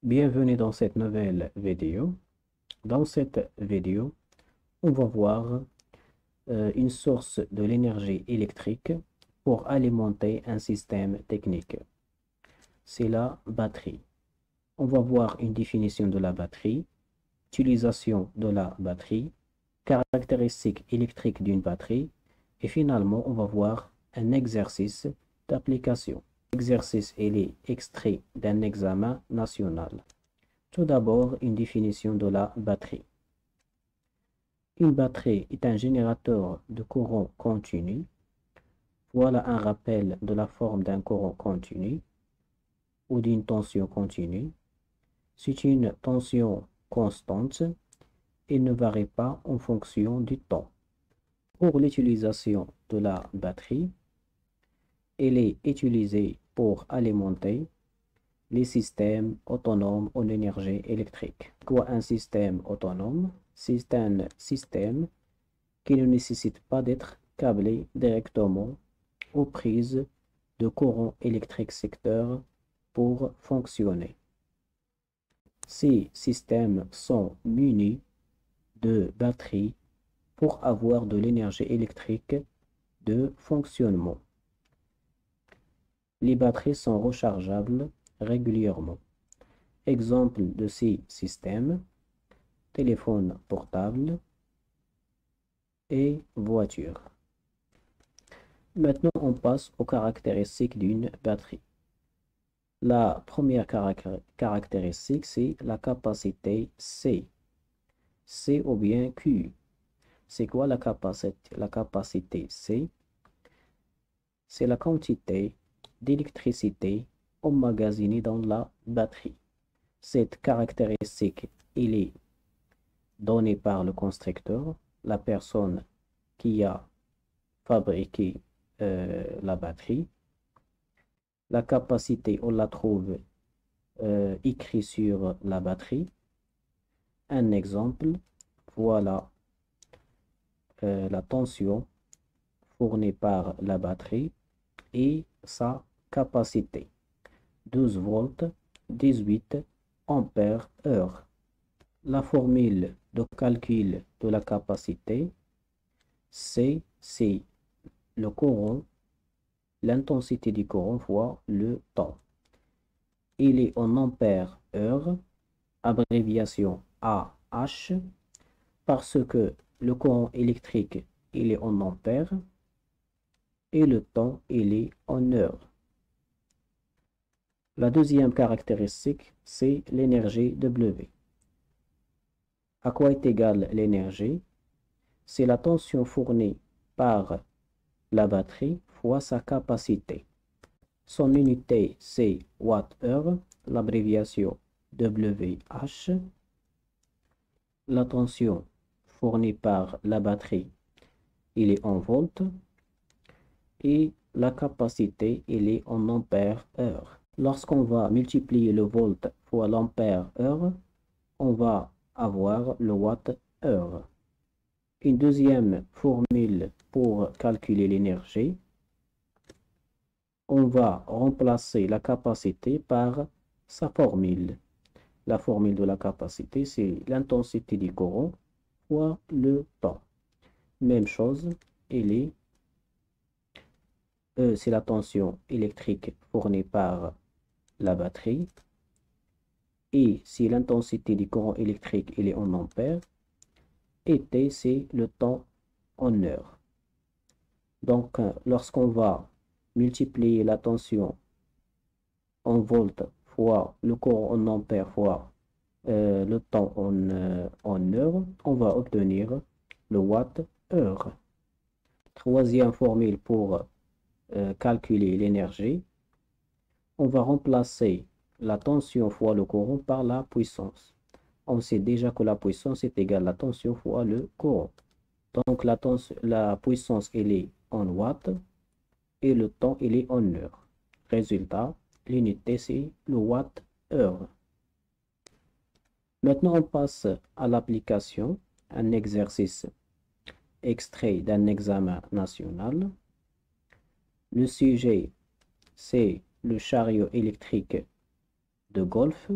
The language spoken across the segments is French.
Bienvenue dans cette nouvelle vidéo. Dans cette vidéo, on va voir une source de l'énergie électrique pour alimenter un système technique. C'est la batterie. On va voir une définition de la batterie, utilisation de la batterie, caractéristiques électriques d'une batterie et finalement, on va voir un exercice d'application. L'exercice est extrait d'un examen national. Tout d'abord, une définition de la batterie. Une batterie est un générateur de courant continu. Voilà un rappel de la forme d'un courant continu ou d'une tension continue. C'est une tension constante et ne varie pas en fonction du temps. Pour l'utilisation de la batterie, elle est utilisée pour alimenter les systèmes autonomes en énergie électrique. Quoi un système autonome? C'est un système qui ne nécessite pas d'être câblé directement aux prises de courant électrique secteur pour fonctionner. Ces systèmes sont munis de batteries pour avoir de l'énergie électrique de fonctionnement. Les batteries sont rechargeables régulièrement. Exemple de ces systèmes, téléphone portable et voiture. Maintenant, on passe aux caractéristiques d'une batterie. La première caractéristique, c'est la capacité C. C ou bien Q. C'est quoi la capacité? La capacité C, c'est la quantité d'électricité emmagasinée dans la batterie. Cette caractéristique, elle est donnée par le constructeur, la personne qui a fabriqué la batterie. La capacité, on la trouve écrite sur la batterie. Un exemple, voilà la tension fournie par la batterie et sa capacité. 12 volts, 18 ampères heure. La formule de calcul de la capacité, c'est le courant, l'intensité du courant fois le temps. Il est en ampères heure, abréviation AH, parce que le courant électrique, il est en ampères et le temps, il est en heure. La deuxième caractéristique, c'est l'énergie W. À quoi est égale l'énergie? C'est la tension fournie par la batterie fois sa capacité. Son unité, c'est Watt-heure, l'abréviation WH. La tension fournie par la batterie, il est en volts. Et la capacité, il est en ampères heure. Lorsqu'on va multiplier le volt fois l'ampère heure, on va avoir le watt heure. Une deuxième formule pour calculer l'énergie, on va remplacer la capacité par sa formule. La formule de la capacité, c'est l'intensité du courant fois le temps. Même chose, c'est la tension électrique fournie par la batterie. Et si l'intensité du courant électrique il est en ampères, et T, c'est le temps en heure. Donc, lorsqu'on va multiplier la tension en volts fois le courant en ampères fois le temps en heure, on va obtenir le watt-heure. Troisième formule pour calculer l'énergie, on va remplacer la tension fois le courant par la puissance. On sait déjà que la puissance est égale à la tension fois le courant. Donc la puissance elle est en watts et le temps il est en heure. Résultat, l'unité c'est le watt-heure. Maintenant on passe à l'application, un exercice extrait d'un examen national. Le sujet c'est le chariot électrique de golf.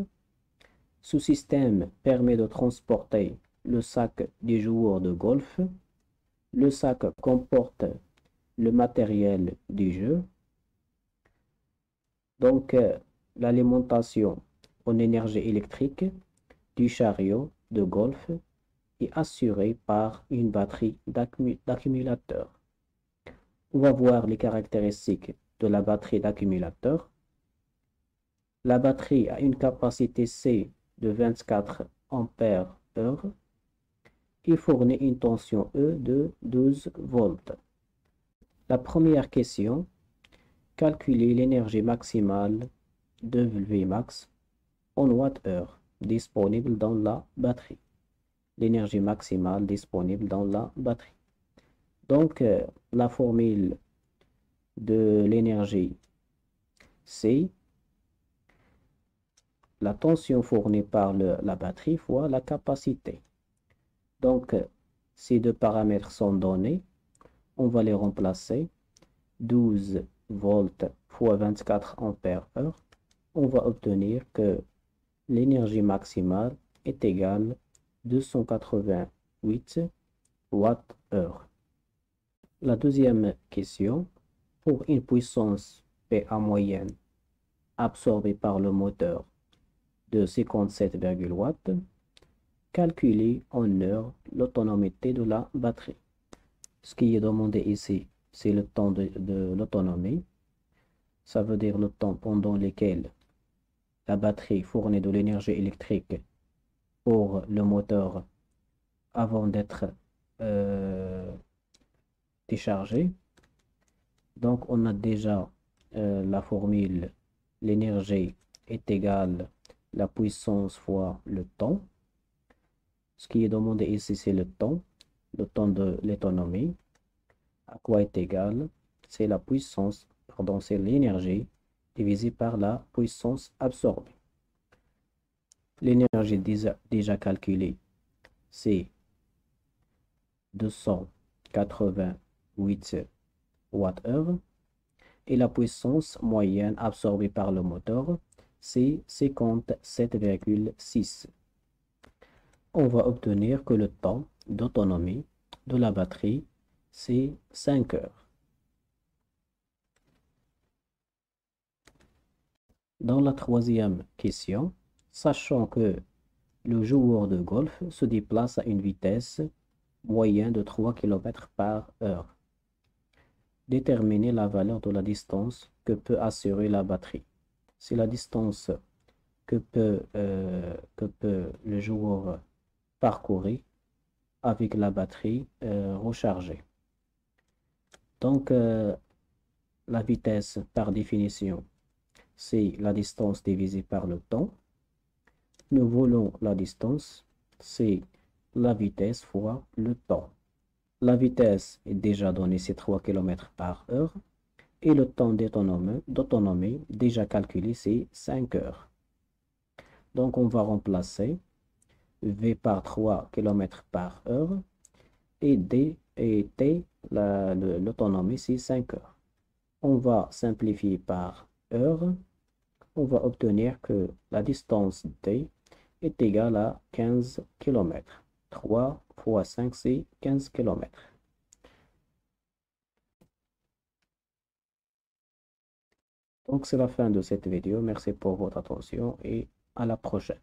Ce système permet de transporter le sac des joueurs de golf. Le sac comporte le matériel du jeu. Donc, l'alimentation en énergie électrique du chariot de golf est assurée par une batterie d'accumulateur. On va voir les caractéristiques de la batterie d'accumulateur. La batterie a une capacité C de 24 ampères heure et fournit une tension E de 12 volts. La première question, calculer l'énergie maximale de Vmax en watts-heure disponible dans la batterie. L'énergie maximale disponible dans la batterie. Donc, la formule de l'énergie, c'est la tension fournie par la batterie fois la capacité. Donc, ces deux paramètres sont donnés. On va les remplacer. 12 volts fois 24 ampères heure. On va obtenir que l'énergie maximale est égale à 288 watts-heure. La deuxième question, pour une puissance PA moyenne absorbée par le moteur de 57,8 watts, calculer en heure l'autonomie de la batterie. Ce qui est demandé ici, c'est le temps de l'autonomie. Ça veut dire le temps pendant lequel la batterie fournit de l'énergie électrique pour le moteur avant d'être déchargé. Donc, on a déjà la formule, l'énergie est égale à la puissance fois le temps. Ce qui est demandé ici, c'est le temps de l'autonomie. À quoi est égal? C'est la puissance, pardon, c'est l'énergie divisée par la puissance absorbée. L'énergie déjà calculée, c'est 288 watts-heure. Et la puissance moyenne absorbée par le moteur, c'est 57,6. On va obtenir que le temps d'autonomie de la batterie, c'est 5 heures. Dans la troisième question, sachant que le joueur de golf se déplace à une vitesse moyenne de 3 km par heure, déterminer la valeur de la distance que peut assurer la batterie. C'est la distance que peut le joueur parcourir avec la batterie rechargée. Donc, la vitesse, par définition, c'est la distance divisée par le temps. Nous voulons la distance, c'est la vitesse fois le temps. La vitesse est déjà donnée, c'est 3 km par heure. Et le temps d'autonomie déjà calculé, c'est 5 heures. Donc, on va remplacer V par 3 km par heure et D et T, l'autonomie, c'est 5 heures. On va simplifier par heure. On va obtenir que la distance D est égale à 15 km. 3 fois 5, c'est 15 km. Donc, c'est la fin de cette vidéo. Merci pour votre attention et à la prochaine.